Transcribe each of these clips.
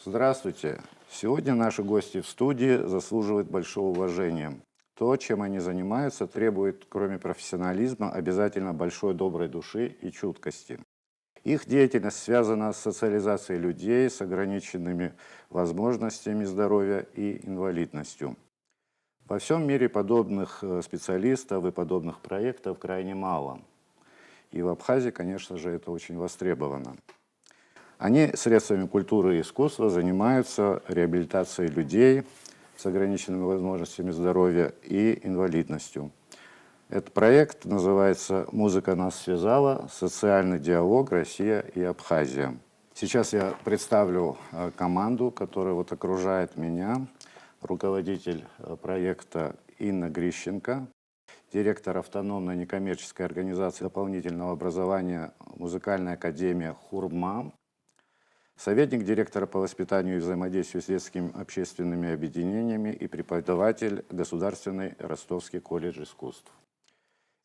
Здравствуйте! Сегодня наши гости в студии заслуживают большого уважения. То, чем они занимаются, требует, кроме профессионализма, обязательно большой доброй души и чуткости. Их деятельность связана с социализацией людей с ограниченными возможностями здоровья и инвалидностью. Во всем мире подобных специалистов и подобных проектов крайне мало. И в Абхазии, конечно же, это очень востребовано. Они средствами культуры и искусства занимаются реабилитацией людей с ограниченными возможностями здоровья и инвалидностью. Этот проект называется «Музыка нас связала. Социальный диалог. Россия и Абхазия». Сейчас я представлю команду, которая окружает меня. Руководитель проекта Инна Грищенко, директор автономной некоммерческой организации дополнительного образования «Музыкальная академия Хурма», советник директора по воспитанию и взаимодействию с детскими общественными объединениями и преподаватель Государственный Ростовский колледж искусств.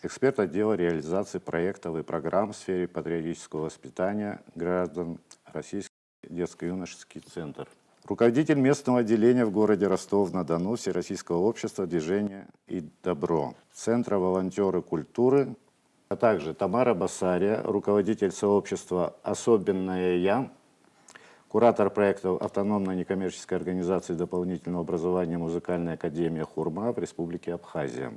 Эксперт отдела реализации проектов и программ в сфере патриотического воспитания граждан Российский детско-юношеский центр. Руководитель местного отделения в городе Ростов-на-Дону Всероссийского общества движения и добро, Центра волонтеры культуры, а также Тамара Басария, руководитель сообщества «Особенное я», куратор проектов автономной некоммерческой организации дополнительного образования «Музыкальная академия Хурма» в Республике Абхазия.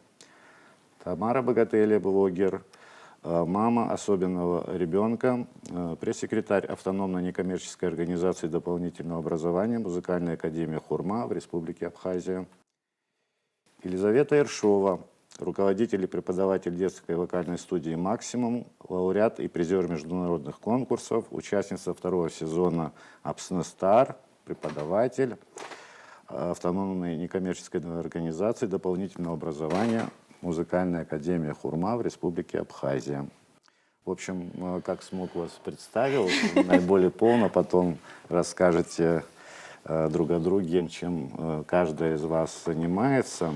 Тамара Богателя, блогер, мама особенного ребенка, пресс-секретарь автономной некоммерческой организации дополнительного образования «Музыкальная академия Хурма» в Республике Абхазия. Елизавета Ершова, руководитель и преподаватель детской вокальной студии «Максимум», лауреат и призер международных конкурсов, участница второго сезона «Апсне Стар», преподаватель автономной некоммерческой организации дополнительного образования «Музыкальная академия Хурма» в Республике Абхазия. В общем, как смог вас представил, наиболее полно потом расскажете друг о друге, чем каждая из вас занимается.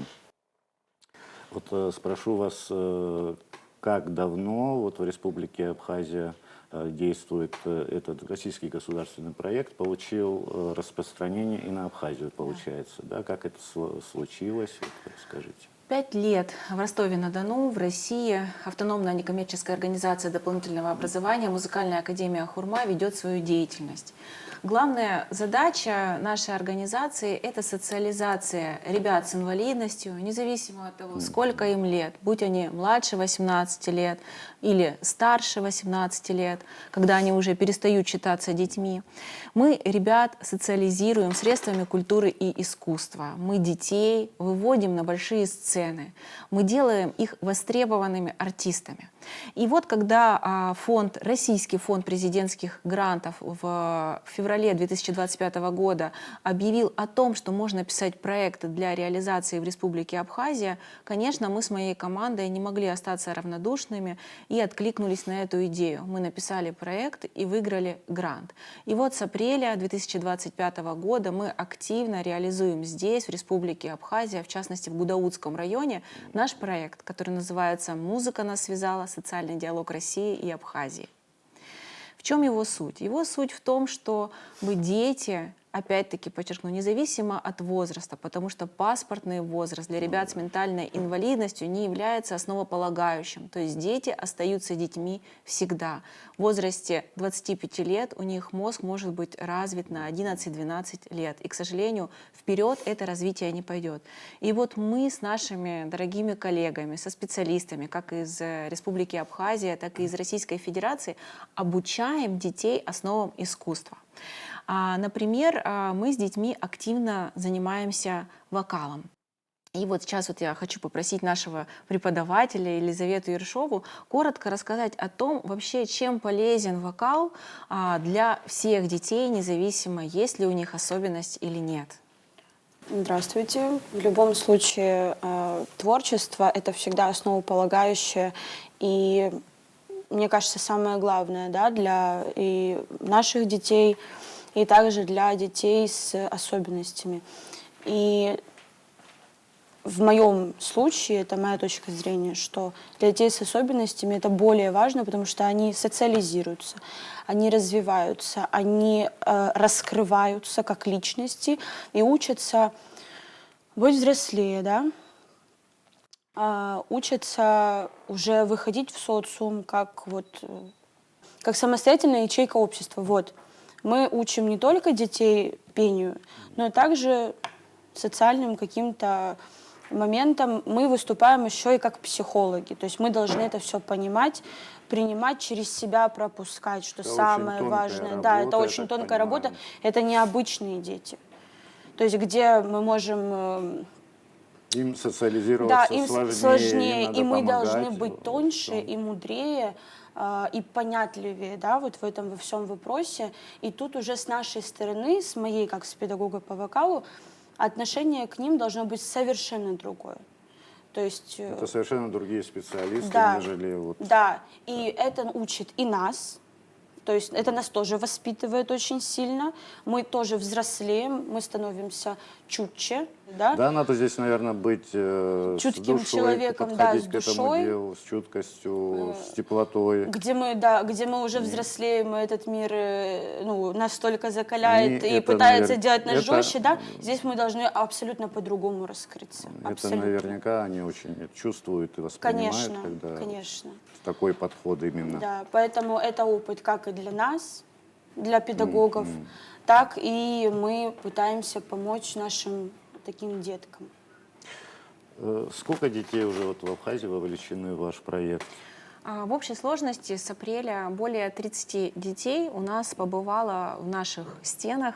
Спрошу вас, как давно в Республике Абхазия действует этот российский государственный проект, получил распространение и на Абхазию, получается, да? Как это случилось, расскажите. 5 лет в Ростове-на-Дону, в России, автономная некоммерческая организация дополнительного образования «Музыкальная академия Хурма» ведет свою деятельность. Главная задача нашей организации – это социализация ребят с инвалидностью, независимо от того, сколько им лет, будь они младше 18 лет или старше 18 лет, когда они уже перестают считаться детьми. Мы ребят социализируем средствами культуры и искусства. Мы детей выводим на большие сцены. Мы делаем их востребованными артистами. И когда Российский фонд президентских грантов в феврале 2025 года объявил о том, что можно писать проекты для реализации в Республике Абхазия, конечно, мы с моей командой не могли остаться равнодушными и откликнулись на эту идею. Мы написали проект и выиграли грант. И с апреля 2025 года мы активно реализуем здесь, в Республике Абхазия, в частности в Гудаутском районе, наш проект, который называется «Музыка нас связала. Социальный диалог России и Абхазии». В чем его суть? Его суть в том, что мы дети, опять-таки подчеркну, независимо от возраста, потому что паспортный возраст для ребят с ментальной инвалидностью не является основополагающим. То есть дети остаются детьми всегда. В возрасте 25 лет у них мозг может быть развит на 11-12 лет. И, к сожалению, вперед это развитие не пойдет. И мы с нашими дорогими коллегами, со специалистами, как из Республики Абхазия, так и из Российской Федерации, обучаем детей основам искусства. Например, мы с детьми активно занимаемся вокалом. И сейчас я хочу попросить нашего преподавателя Елизавету Ершову коротко рассказать о том, вообще, чем полезен вокал для всех детей, независимо, есть ли у них особенность или нет. Здравствуйте. В любом случае, творчество — это всегда основополагающее и, мне кажется, самое главное, да, для и наших детей, и также для детей с особенностями. И в моем случае, это моя точка зрения, что для детей с особенностями это более важно, потому что они социализируются, они развиваются, они раскрываются как личности и учатся быть взрослее, да, учатся уже выходить в социум как вот как самостоятельная ячейка общества. Вот. Мы учим не только детей пению, но и также социальным каким-то моментом мы выступаем еще и как психологи. То есть мы должны это все понимать, принимать, через себя пропускать, что Это самое очень тонкая важное. Да, работа, это я очень так тонкая работа. понимаю. Это необычные дети. То есть где мы можем Им социализироваться да, им сложнее, им надо и мы должны помогать быть во тоньше всем. и мудрее, и понятливее, да, вот в этом во всем вопросе. И тут уже с нашей стороны, с моей, как с педагога по вокалу, отношение к ним должно быть совершенно другое. То есть, Это совершенно другие специалисты, да, нежели вот... да, и это учит и нас. То есть это нас тоже воспитывает очень сильно. Мы тоже взрослеем, мы становимся чутче, да? Да, надо здесь, наверное, быть с Чутким душой, человеком, да, подходить с к этому душой. делу, с чуткостью, с теплотой. Где мы уже взрослеем, и этот мир ну, настолько закаляет Они и это, пытается делать нас это, жестче, да? Здесь мы должны абсолютно по-другому раскрыться. это Абсолютно. наверняка они очень чувствуют и воспринимают, Конечно, когда конечно. такой подход именно. Да, поэтому это опыт как и для нас, для педагогов, так и мы пытаемся помочь нашим таким деткам. Сколько детей уже вот в Абхазии вовлечены в ваш проект? В общей сложности с апреля более 30 детей у нас побывало в наших стенах,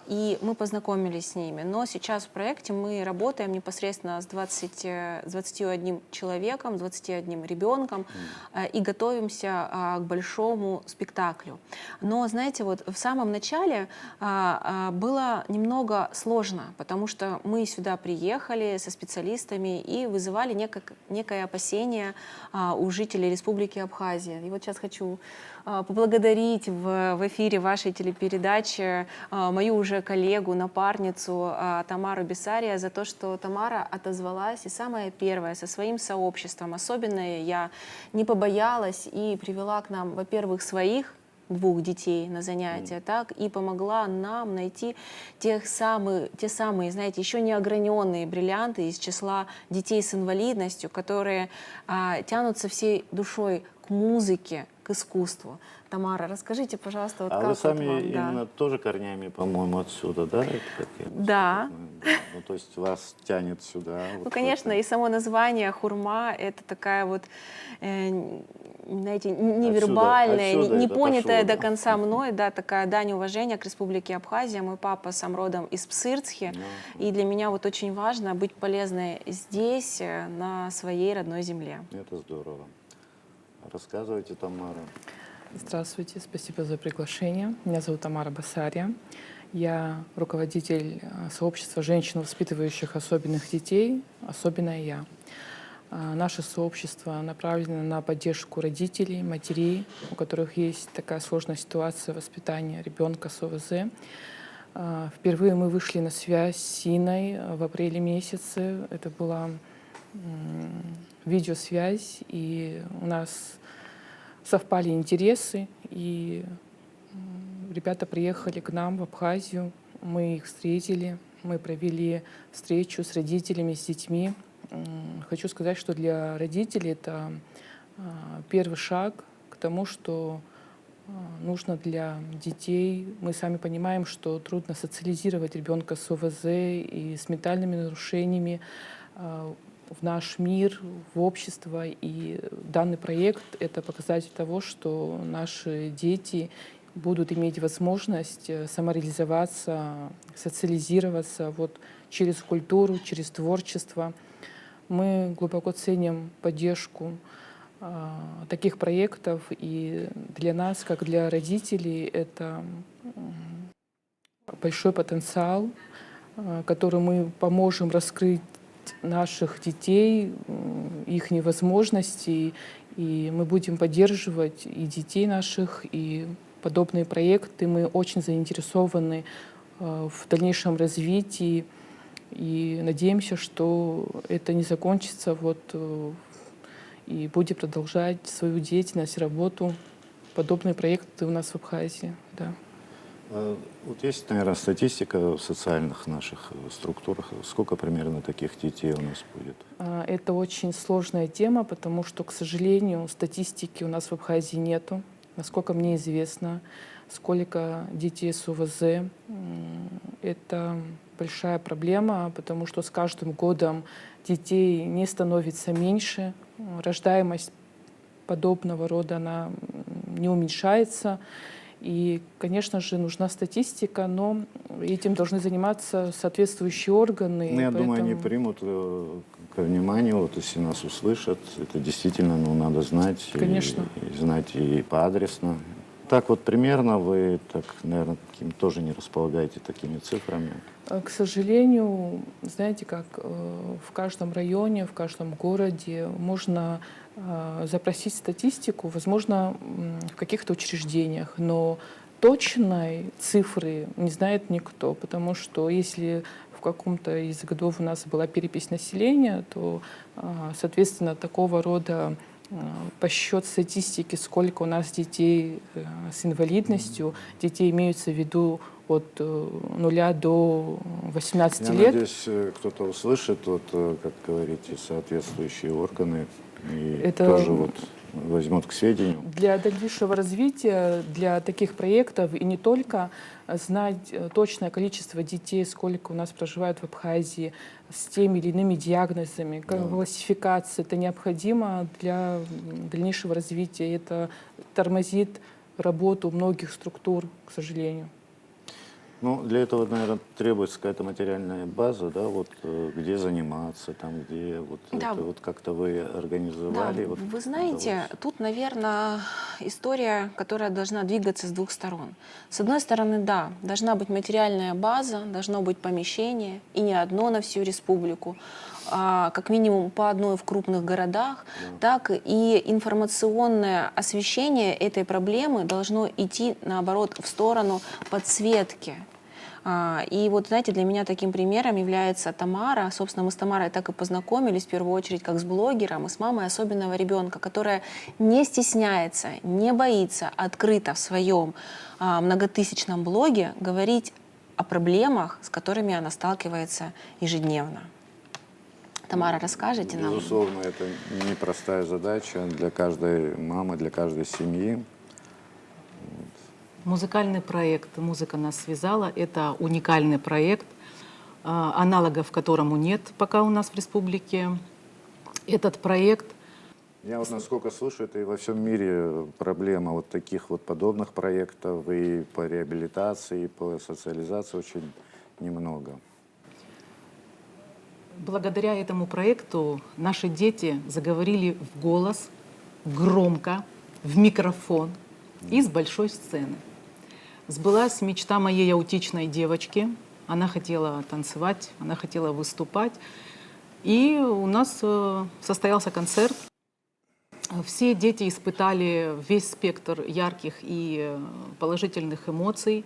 и мы познакомились с ними. Но сейчас в проекте мы работаем непосредственно с 21 человеком, 21 ребенком и готовимся к большому спектаклю. Но, знаете, вот в самом начале было немного сложно, потому что мы сюда приехали со специалистами и вызывали некое опасение у жителей Республики Абхазия. И вот сейчас хочу поблагодарить в эфире вашей телепередачи мою уже коллегу, напарницу Тамару Бессария за то, что Тамара отозвалась и самое первое со своим сообществом. Особенно я не побоялась и привела к нам, во-первых, своих 2 детей на занятия, так, и помогла нам найти те самые, знаете, еще не ограненные бриллианты из числа детей с инвалидностью, которые тянутся всей душой к музыке, к искусству. Тамара, расскажите, пожалуйста, вот А как вы вот сами вам, именно тоже корнями, по-моему, отсюда, да? Это как я Да. знаю, Ну, то есть вас тянет сюда. Ну, вот конечно, это. и само название хурма — это такая вот, знаете, невербальная, отсюда не это понятая пошло, до да? конца мной, да, такая дань уважения к Республике Абхазия. Мой папа сам родом из Псырцхи, и для меня вот очень важно быть полезной здесь, на своей родной земле. Это здорово. Рассказывайте, Тамара. Здравствуйте, спасибо за приглашение. Меня зовут Тамара Басария. Я руководитель сообщества женщин, воспитывающих особенных детей, особенно я. Наше сообщество направлено на поддержку родителей, матерей, у которых есть такая сложная ситуация воспитания ребенка с ОВЗ. Впервые мы вышли на связь с Синой в апреле месяце. Это была видеосвязь, и у нас совпали интересы, и ребята приехали к нам в Абхазию, мы их встретили, мы провели встречу с родителями, с детьми. Хочу сказать, что для родителей это первый шаг к тому, что нужно для детей. Мы сами понимаем, что трудно социализировать ребенка с ОВЗ и с ментальными нарушениями в наш мир, в общество. И данный проект — это показатель того, что наши дети будут иметь возможность самореализоваться, социализироваться вот через культуру, через творчество. Мы глубоко ценим поддержку таких проектов, и для нас, как для родителей, это большой потенциал, который мы поможем раскрыть наших детей, их возможности, и мы будем поддерживать и детей наших, и подобные проекты. Мы очень заинтересованы в дальнейшем развитии И надеемся, что это не закончится и будет продолжать свою деятельность, работу. Подобные проекты у нас в Абхазии. Да. Вот есть, наверное, статистика в социальных наших структурах. Сколько примерно таких детей у нас будет? Это очень сложная тема, потому что, к сожалению, статистики у нас в Абхазии нету. Насколько мне известно, сколько детей с УВЗ. Это большая проблема, потому что с каждым годом детей не становится меньше. Рождаемость подобного рода она не уменьшается. И, конечно же, нужна статистика, но этим должны заниматься соответствующие органы. Ну, я думаю, они поэтому- примут ко вниманию, вот если нас услышат, это действительно надо знать. Конечно. И знать и поадресно. Так вот примерно вы, так, наверное, тоже не располагаете такими цифрами. К сожалению, знаете, как в каждом районе, в каждом городе можно запросить статистику, возможно, в каких-то учреждениях, но точной цифры не знает никто, потому что если в каком-то из годов у нас была перепись населения, то, соответственно, такого рода подсчет статистики, сколько у нас детей с инвалидностью, детей имеются в виду от 0 до 18 Я лет. надеюсь, кто-то услышит, как говорите, соответствующие органы и Это- тоже возьмут к сведению. Для дальнейшего развития, для таких проектов и не только знать точное количество детей, сколько у нас проживают в Абхазии с теми или иными диагнозами, классификация, это необходимо для дальнейшего развития. Это тормозит работу многих структур, к сожалению. Ну, для этого, наверное, требуется какая-то материальная база, да, где заниматься, там, где Да. это как-то вы Да, организовали. вы знаете, тут, наверное, история, которая должна двигаться с двух сторон. С одной стороны, да, должна быть материальная база, должно быть помещение, и не одно на всю республику, а как минимум по одной в крупных городах, так и информационное освещение этой проблемы должно идти, наоборот, в сторону подсветки. И вот, знаете, для меня таким примером является Тамара. Собственно, мы с Тамарой так и познакомились, в первую очередь, как с блогером и с мамой особенного ребенка, которая не стесняется, не боится открыто в своем многотысячном блоге говорить о проблемах, с которыми она сталкивается ежедневно. Тамара, расскажите нам? Безусловно, это непростая задача для каждой мамы, для каждой семьи. Музыкальный проект «Музыка нас связала» — это уникальный проект, аналогов которому нет пока у нас в республике. Этот проект Я насколько слышу, это и во всем мире проблема таких подобных проектов и по реабилитации, и по социализации очень немного. благодаря этому проекту наши дети заговорили в голос, громко, в микрофон и с большой сцены. Сбылась мечта моей аутичной девочки. Она хотела танцевать, она хотела выступать. И у нас состоялся концерт. Все дети испытали весь спектр ярких и положительных эмоций.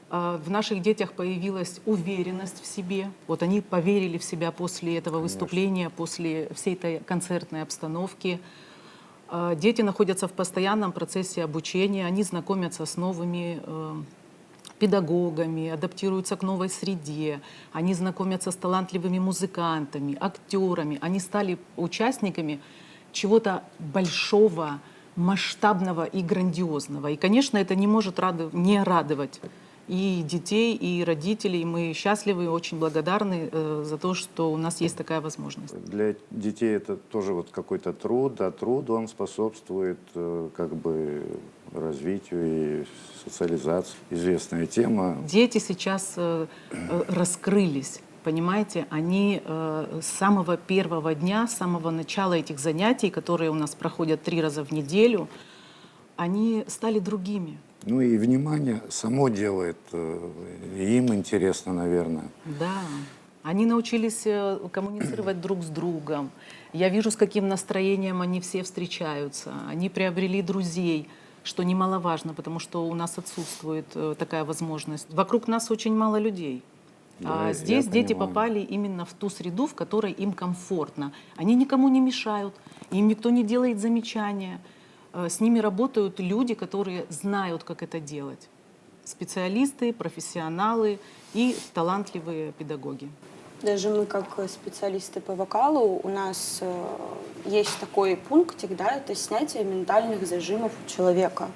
В наших детях появилась уверенность в себе. Вот они поверили в себя после этого выступления, после всей этой концертной обстановки. Дети находятся в постоянном процессе обучения, они знакомятся с новыми педагогами, адаптируются к новой среде, они знакомятся с талантливыми музыкантами, актерами. Они стали участниками чего-то большого, масштабного и грандиозного. И, конечно, это не может не радовать и детей, и родителей. Мы счастливы и очень благодарны за то, что у нас есть такая возможность. Для детей это тоже какой-то труд, а труд он способствует развитию и социализации. Известная тема. Дети сейчас раскрылись, понимаете, они с самого первого дня, с самого начала этих занятий, которые у нас проходят 3 раза в неделю, они стали другими. Ну и внимание само делает, им интересно, наверное. Да, они научились коммуницировать друг с другом. Я вижу, с каким настроением они все встречаются. Они приобрели друзей, что немаловажно, потому что у нас отсутствует такая возможность. Вокруг нас очень мало людей. Да, я Здесь дети понимаю. попали именно в ту среду, в которой им комфортно. Они никому не мешают, им никто не делает замечания. С ними работают люди, которые знают, как это делать. Специалисты, профессионалы и талантливые педагоги. Даже мы, как специалисты по вокалу, у нас есть такой пунктик, да, это снятие ментальных зажимов у человека.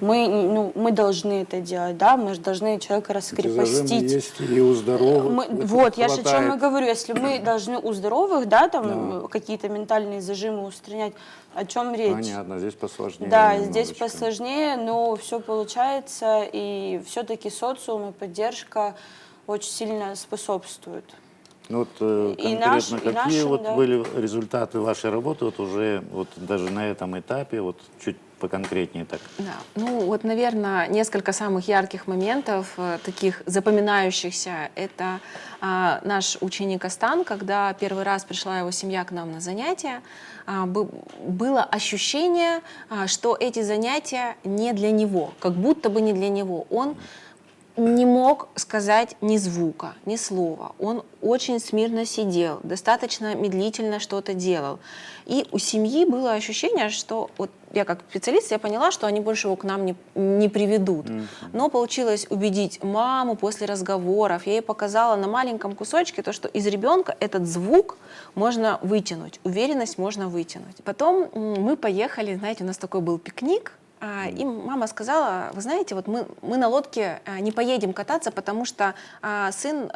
Мы должны это делать, да, мы же должны человека Эти зажимы раскрепостить. есть и у здоровых. Вот, я же о чем и хватает. говорю, если мы должны у здоровых, да, там какие-то ментальные зажимы устранять, о чем речь? Понятно, здесь посложнее. Да, здесь немножечко. посложнее, но все получается, и все-таки социум и поддержка очень сильно способствуют. Ну вот И конкретно наш- и какие нашим, вот да. были результаты вашей работы вот уже вот даже на этом этапе, вот чуть поконкретнее так? Да. Ну вот, наверное, несколько самых ярких моментов, таких запоминающихся, это наш ученик Астан, когда первый раз пришла его семья к нам на занятия, было ощущение, что эти занятия не для него, как будто бы не для него. Он не мог сказать ни звука, ни слова. Он очень смирно сидел, достаточно медлительно что-то делал. И у семьи было ощущение, что вот я как специалист, я поняла, что они больше его к нам не приведут. Но получилось убедить маму после разговоров. Я ей показала на маленьком кусочке то, что из ребенка этот звук можно вытянуть, уверенность можно вытянуть. Потом мы поехали, знаете, у нас такой был пикник, и мама сказала, вы знаете, вот мы на лодке не поедем кататься, потому что сын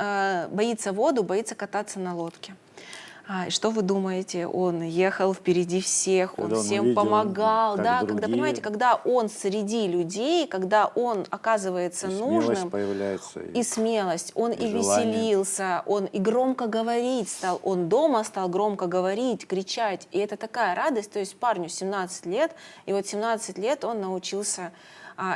боится воду, боится кататься на лодке. И что вы думаете? Он ехал впереди всех, Когда он он всем увидел, помогал. как Да, другие- когда, понимаете, когда он среди людей, когда он оказывается И нужным, смелость появляется. и смелость, он и желание. веселился, он и громко говорить стал, он дома стал громко говорить, кричать. И это такая радость, то есть парню 17 лет, и вот 17 лет он научился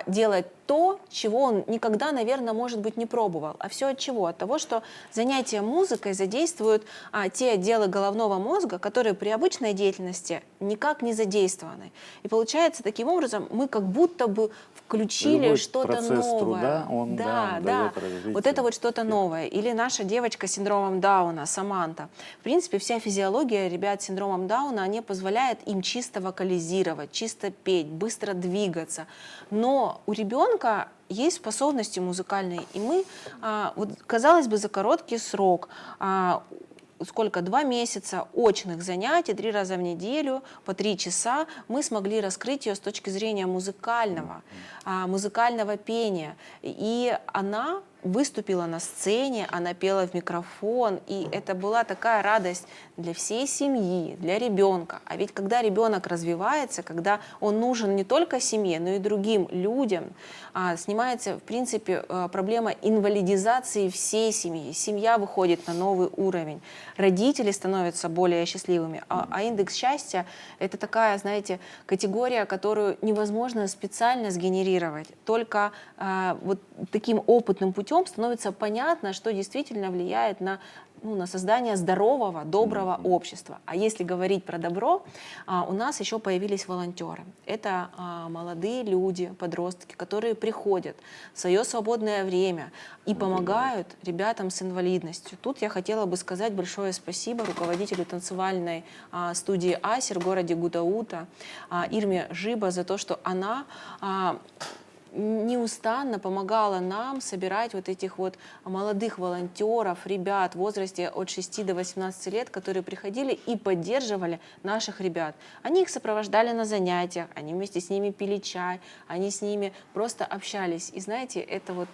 делать то, чего он никогда, наверное, может быть, не пробовал. А все от чего? От того, что занятия музыкой задействуют те отделы головного мозга, которые при обычной деятельности никак не задействованы. И получается, таким образом, мы как будто бы включили Любой что-то процесс новое. труда, он, да, дает развитие. Вот это вот что-то новое. Или наша девочка с синдромом Дауна, Саманта. В принципе, вся физиология ребят с синдромом Дауна, они позволяет им чисто вокализировать, чисто петь, быстро двигаться. Но у ребенка есть способности музыкальные. И мы, вот, казалось бы, за короткий срок, сколько, 2 месяца очных занятий, 3 раза в неделю, по 3 часа, мы смогли раскрыть ее с точки зрения музыкального пения. И она выступила на сцене, она пела в микрофон, и это была такая радость для всей семьи, для ребенка. А ведь когда ребенок развивается, когда он нужен не только семье, но и другим людям, снимается, в принципе, проблема инвалидизации всей семьи. Семья выходит на новый уровень, родители становятся более счастливыми, а индекс счастья — это такая, знаете, категория, которую невозможно специально сгенерировать. Только вот таким опытным путем становится понятно, что действительно влияет на создание здорового, доброго общества. А если говорить про добро, у нас еще появились волонтеры. Это молодые люди, подростки, которые приходят в свое свободное время и помогают ребятам с инвалидностью. Тут я хотела бы сказать большое спасибо руководителю танцевальной студии «Асер» в городе Гутаута Ирме Жиба за то, что она неустанно помогала нам собирать вот этих вот молодых волонтеров, ребят в возрасте от 6 до 18 лет, которые приходили и поддерживали наших ребят. Они их сопровождали на занятиях, они вместе с ними пили чай, они с ними просто общались. И знаете, это вот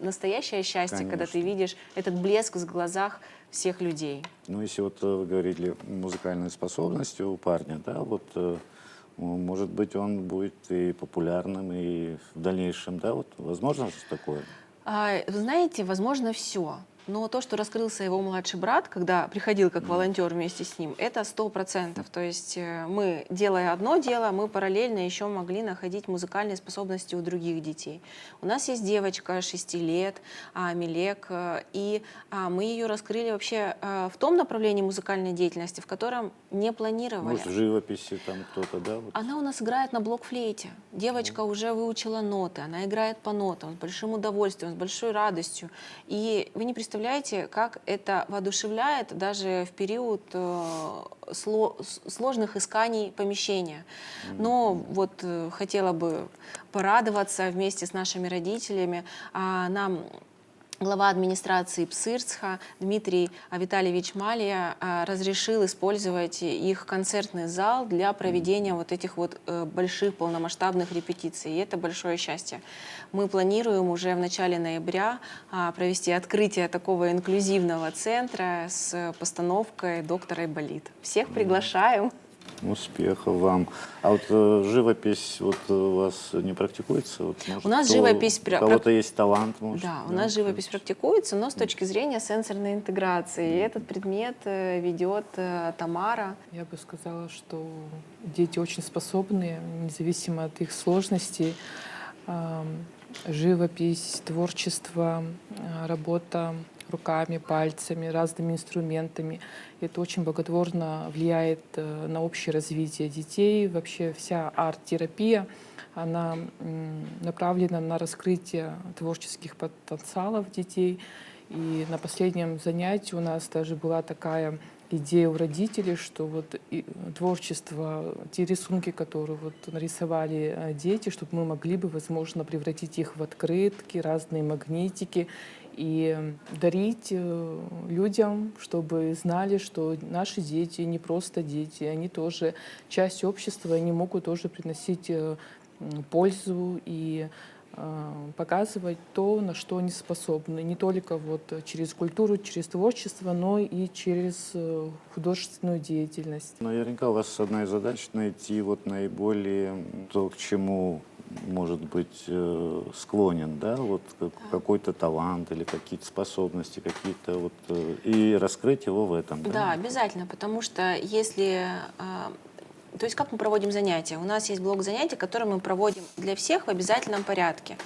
настоящее счастье, когда ты видишь этот блеск в глазах всех людей. Ну, если вот вы говорили музыкальные способности у парня, да, вот может быть, он будет и популярным, и в дальнейшем, да, вот возможно же такое? Вы знаете, возможно все. Но то, что раскрылся его младший брат, когда приходил как волонтер вместе с ним, это 100%. То есть мы, делая одно дело, мы параллельно еще могли находить музыкальные способности у других детей. У нас есть девочка 6 лет, Милек, и мы ее раскрыли вообще в том направлении музыкальной деятельности, в котором не планировали. Может, в живописи там кто-то, да? Вот. Она у нас играет на блокфлейте. Девочка уже выучила ноты, она играет по нотам с большим удовольствием, с большой радостью. И вы не представляете, как это воодушевляет даже в период сложных исканий помещения. Но вот хотела бы порадоваться вместе с нашими родителями. Нам глава администрации Псырцха Дмитрий Витальевич Малия разрешил использовать их концертный зал для проведения вот этих вот больших полномасштабных репетиций. И это большое счастье. Мы планируем уже в начале ноября провести открытие такого инклюзивного центра с постановкой «Доктор Айболит». Всех приглашаем. Успехов вам. А вот живопись вот у вас не практикуется? Вот, может, У нас кто- живопись У кого-то есть талант, может? Да, у нас живопись практикуется, но с точки зрения сенсорной интеграции. И этот предмет ведет Тамара. Я бы сказала, что дети очень способны, независимо от их сложностей. Живопись, творчество, работа руками, пальцами, разными инструментами. Это очень благотворно влияет на общее развитие детей. Вообще вся арт-терапия, она направлена на раскрытие творческих потенциалов детей. И на последнем занятии у нас даже была такая идея у родителей, что вот творчество, те рисунки, которые вот нарисовали дети, чтобы мы могли бы, возможно, превратить их в открытки, разные магнитики и дарить людям, чтобы знали, что наши дети не просто дети, они тоже часть общества, они могут тоже приносить пользу и показывать то, на что они способны, не только вот через культуру, через творчество, но и через художественную деятельность. Наверняка у вас одна из задач найти вот наиболее то, к чему может быть склонен, да, вот какой-то талант или какие-то способности, какие-то вот, и раскрыть его в этом. Да, обязательно, потому что если... То есть как мы проводим занятия? У нас есть блок занятий, который мы проводим для всех в обязательном порядке.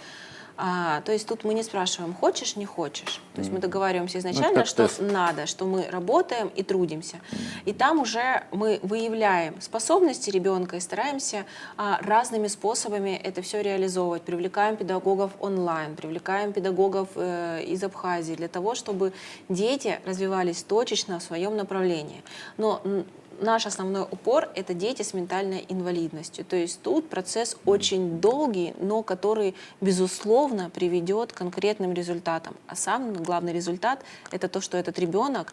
То есть тут мы не спрашиваем, хочешь, не хочешь. То есть мы договариваемся изначально, как что тест. надо, что мы работаем и трудимся. И там уже мы выявляем способности ребенка и стараемся разными способами это все реализовывать. Привлекаем педагогов онлайн, привлекаем педагогов из Абхазии для того, чтобы дети развивались точечно в своем направлении. Но наш основной упор — это дети с ментальной инвалидностью. То есть тут процесс очень долгий, но который, безусловно, приведет к конкретным результатам. А самый главный результат — это то, что этот ребенок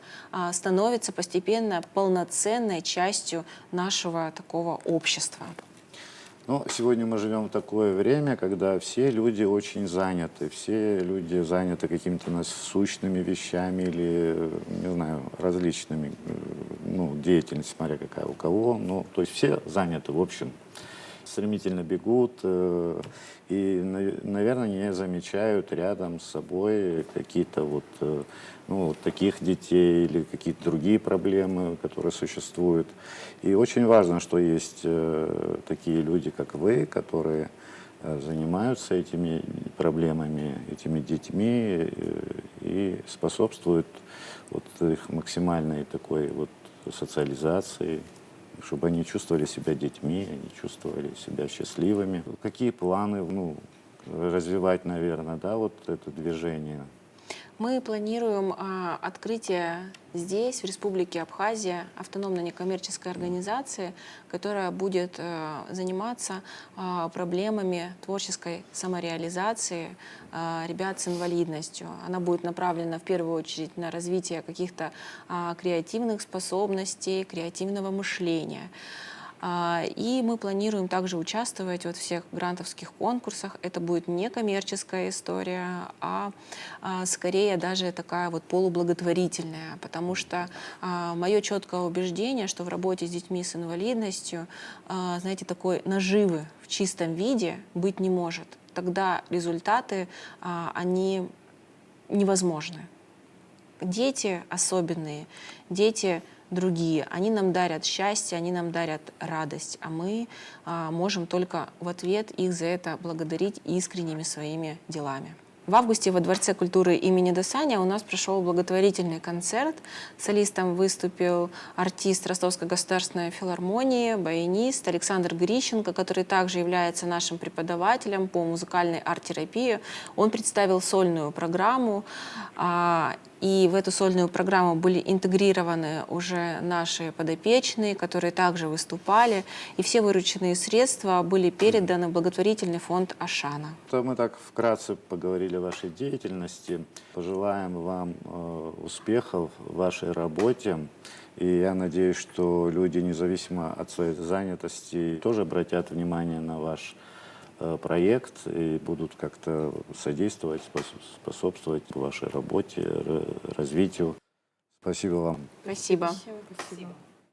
становится постепенно полноценной частью нашего такого общества. Ну, сегодня мы живем в такое время, когда все люди очень заняты, все люди заняты какими-то насущными вещами или, не знаю, различными, ну, деятельностью, смотря какая у кого, ну, то есть все заняты, в общем, стремительно бегут и, наверное, не замечают рядом с собой какие-то вот, ну, вот таких детей или какие-то другие проблемы, которые существуют. И очень важно, что есть такие люди, как вы, которые занимаются этими проблемами, этими детьми и способствуют вот их максимальной такой вот социализации, чтобы они чувствовали себя детьми, они чувствовали себя счастливыми. Какие планы, ну, развивать, наверное, да, вот это движение? Мы планируем открытие здесь, в Республике Абхазия, автономной некоммерческой организации, которая будет заниматься проблемами творческой самореализации ребят с инвалидностью. Она будет направлена в первую очередь на развитие каких-то креативных способностей, креативного мышления. И мы планируем также участвовать во всех грантовских конкурсах. Это будет не коммерческая история, а скорее даже такая вот полублаготворительная, потому что мое четкое убеждение, что в работе с детьми с инвалидностью, знаете, такой наживы в чистом виде быть не может. Тогда результаты, они невозможны. дети особенные, дети другие. Они нам дарят счастье, они нам дарят радость, а мы можем только в ответ их за это благодарить искренними своими делами. В августе во Дворце культуры имени Досаня у нас прошел благотворительный концерт. Солистом выступил артист Ростовской государственной филармонии, баянист Александр Грищенко, который также является нашим преподавателем по музыкальной арт-терапии. Он представил сольную программу, и в эту сольную программу были интегрированы уже наши подопечные, которые также выступали, и все вырученные средства были переданы в благотворительный фонд Ашана. То мы так вкратце поговорили о вашей деятельности. Пожелаем вам успехов в вашей работе. И я надеюсь, что люди, независимо от своей занятости, тоже обратят внимание на ваш проект и будут как-то содействовать, способствовать вашей работе, развитию. Спасибо вам. Спасибо. Спасибо.